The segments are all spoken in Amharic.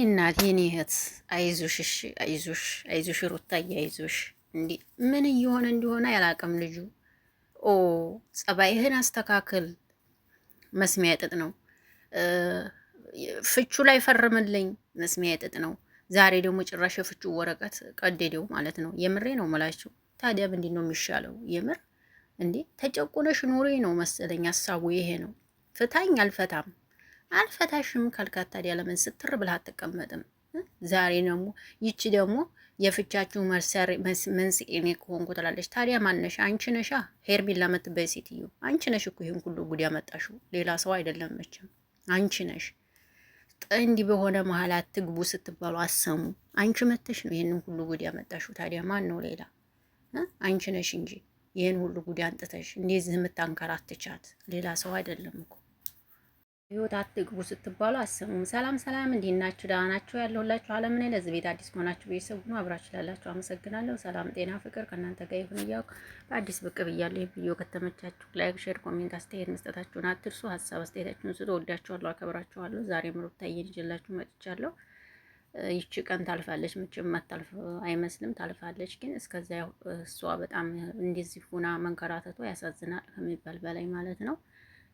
እናቴ የኔ እህት አይዞሽ፣ እሺ አይዞሽ፣ አይዞሽ ሩታዬ አይዞሽ። እንዲ ምን እየሆነ እንደሆነ ያላቅም ልጁ። ኦ ጸባይህን አስተካክል። መስሚያ ጥጥ ነው ፍቹ ላይ ፈርምልኝ። መስሚያ ጥጥ ነው። ዛሬ ደግሞ ጭራሽ የፍቹ ወረቀት ቀደደው ማለት ነው። የምሬ ነው የምላችሁ። ታዲያ ምንድን ነው የሚሻለው? የምር እንዴ ተጨቁነሽ ኑሪ ነው መሰለኝ ሀሳቡ ይሄ ነው። ፍታኝ አልፈታም አልፈታሽም ካልካት ታዲያ ለምን ስትር ብለህ አትቀመጥም? ዛሬ ደግሞ ይቺ ደግሞ የፍቻችሁ መንስኤ እኔ ከሆንኩ ትላለች። ታዲያ ማነሽ? አንቺ ነሻ ሄርሜላ የምትበይ ሴትዮ አንቺ ነሽ እኮ ይህን ሁሉ ጉድ ያመጣሽው፣ ሌላ ሰው አይደለም መቼም አንቺ ነሽ። ጥንድ በሆነ መሀል አትግቡ ስትባሉ አሰሙ። አንቺ መተሽ ነው ይህንን ሁሉ ጉድ ያመጣሽው። ታዲያ ማን ነው ሌላ? አንቺ ነሽ እንጂ ይህን ሁሉ ጉድ አንጥተሽ እንደዚህ የምታንከራትቻት ሌላ ሰው አይደለም እኮ። ህይወት አትግቡ ስትባሉ አሰሙም። ሰላም ሰላም፣ እንዴት ናችሁ? ደህና ናችሁ? ያለሁላችሁ አለም ነኝ። ለዚህ ቤት አዲስ ከሆናችሁ ቤተሰብ ሁኑ። አብራችሁ ላላችሁ አመሰግናለሁ። ሰላም ጤና ፍቅር ከእናንተ ጋር ይሁን እያልኩ በአዲስ ብቅ ብያለሁ። ይህ ቪዲዮ ከተመቻችሁ ላይክ፣ ሼር፣ ኮሜንት አስተያየት መስጠታችሁን አትርሱ። ሀሳብ አስተያየታችሁን ስጡ። ወዳችኋለሁ፣ አከብራችኋለሁ። ዛሬም ሩታዬን ይዤላችሁ መጥቻለሁ። ይቺ ቀን ታልፋለች፣ መቼም ማታልፍ አይመስልም። ታልፋለች፣ ግን እስከዚያ እሷ በጣም እንደዚህ ሆና መንከራተቷ ያሳዝናል ከሚባል በላይ ማለት ነው።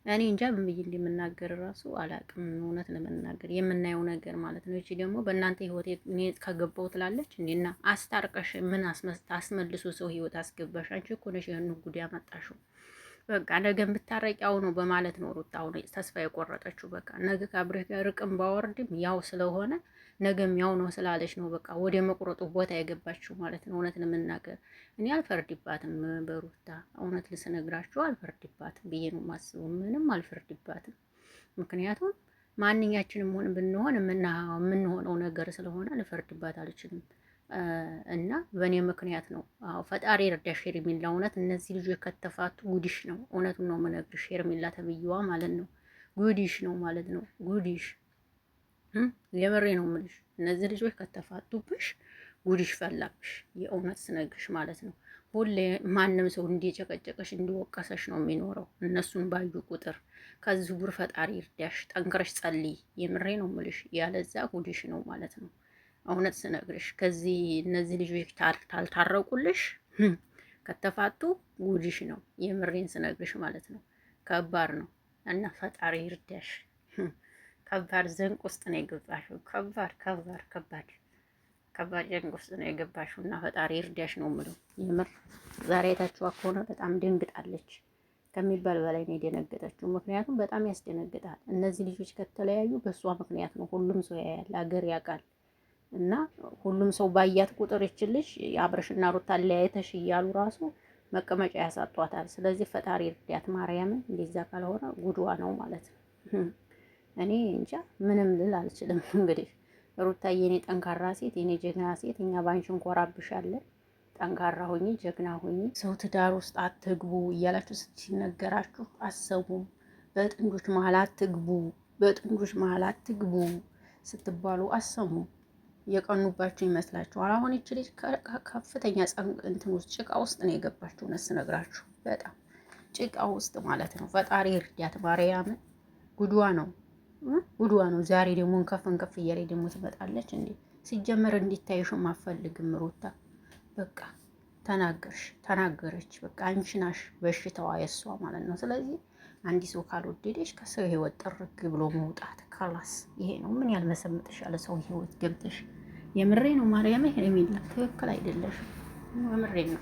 እኔ እንጃ ምን ብዬ እንደምናገር ራሱ አላቅም። እውነት ለመናገር የምናየው ነገር ማለት ነው። እቺ ደግሞ በእናንተ ህይወት እኔ ከገባው ትላለች እንዴና አስታርቀሽ ምን አስመልሶ ሰው ህይወት አስገባሽ? አንቺ እኮ ነሽ ይሄን ጉድ ያመጣሽው። በቃ ነገ ብታረቂያው ነው በማለት ነው ሩታ አሁን ተስፋ የቆረጠችው። በቃ ነገ ከአብሬ ጋር ርቅም ባወርድም ያው ስለሆነ ነገም ያው ነው ስላለች ነው በቃ ወደ መቁረጡ ቦታ የገባችው ማለት ነው። እውነት ለመናገር እኔ አልፈርድባትም በሩታ እውነት ልስነግራችሁ አልፈርድባትም ብዬ ነው የማስበው። ምንም አልፈርድባትም። ምክንያቱም ማንኛችንም ሆን ብንሆን የምንሆነው ነገር ስለሆነ ልፈርድባት አልችልም። እና በእኔ ምክንያት ነው። አዎ ፈጣሪ እርዳሽ ሄርሜላ። እውነት እነዚህ ልጆች ከተፋቱ ጉዲሽ ነው። እውነቱን ነው የምነግርሽ ሄርሜላ ተብዬዋ ማለት ነው። ጉዲሽ ነው ማለት ነው። ጉዲሽ የምሬ ነው የምልሽ። እነዚህ ልጆች ከተፋቱብሽ ጉዲሽ ፈላብሽ። የእውነት ስነግርሽ ማለት ነው። ሁሌ ማንም ሰው እንዲጨቀጨቀሽ እንዲወቀሰሽ ነው የሚኖረው እነሱን ባዩ ቁጥር። ከዚህ ጉር ፈጣሪ እርዳሽ፣ ጠንክረሽ ጸልይ። የምሬ ነው የምልሽ። ያለዛ ጉዲሽ ነው ማለት ነው። እውነት ስነግርሽ ከዚህ እነዚህ ልጆች ታልታረቁልሽ ከተፋቱ ጉዲሽ ነው። የምሬን ስነግርሽ ማለት ነው። ከባድ ነው እና ፈጣሪ ይርዳሽ። ከባድ ዘንቅ ውስጥ ነው የገባሽው። ከባድ ዘንቅ ውስጥ ነው የገባሽው እና ፈጣሪ ይርዳሽ ነው የምለው። የምር ዛሬ አይታችኋት ከሆነ በጣም ደንግጣለች ከሚባል በላይ ነው የደነገጠችው። ምክንያቱም በጣም ያስደነግጣል። እነዚህ ልጆች ከተለያዩ በእሷ ምክንያት ነው። ሁሉም ሰው ያያል፣ አገር ያውቃል። እና ሁሉም ሰው ባያት ቁጥር ይችልሽ አብረሽና ሩታ ለያይተሽ እያሉ ራሱ መቀመጫ ያሳጧታል። ስለዚህ ፈጣሪ እርዳት ማርያምን። እንደዛ ካልሆነ ጉድዋ ነው ማለት ነው። እኔ እንጃ ምንም ልል አልችልም። እንግዲህ ሩታዬ የኔ ጠንካራ ሴት፣ የኔ ጀግና ሴት፣ እኛ ባንቺ እንኮራብሻለን። ጠንካራ ሆኚ፣ ጀግና ሆኚ። ሰው ትዳር ውስጥ አትግቡ እያላችሁ ሲነገራችሁ አሰቡም። በጥንዶች መሀል አትግቡ፣ በጥንዶች መሀል አትግቡ ስትባሉ አሰሙ። የቀኑባችሁ ይመስላችኋል። አሁን ይቺ ልጅ ከፍተኛ እንትን ውስጥ ጭቃ ውስጥ ነው የገባችሁ። እውነት ስነግራችሁ በጣም ጭቃ ውስጥ ማለት ነው። ፈጣሪ እርዳት ማርያምን። ጉድዋ ነው ጉድዋ ነው። ዛሬ ደግሞ እንከፍ እያለ ደግሞ ትመጣለች እንዴ! ሲጀመር እንዲታይሽም አፈልግም ሩታ። በቃ ተናገረች። በቃ አንቺ ናሽ በሽታዋ የሷ ማለት ነው። ስለዚህ አንዲ ሰው ካልወደደሽ ከሰው ህይወት ጥርግ ብሎ መውጣት ካላስ ይሄ ነው። ምን ያልመሰምጥሻል ሰው ህይወት ገብተሽ? የምሬ ነው ማርያም። ሄርሜላ ትክክል አይደለሽም። የምሬ ነው።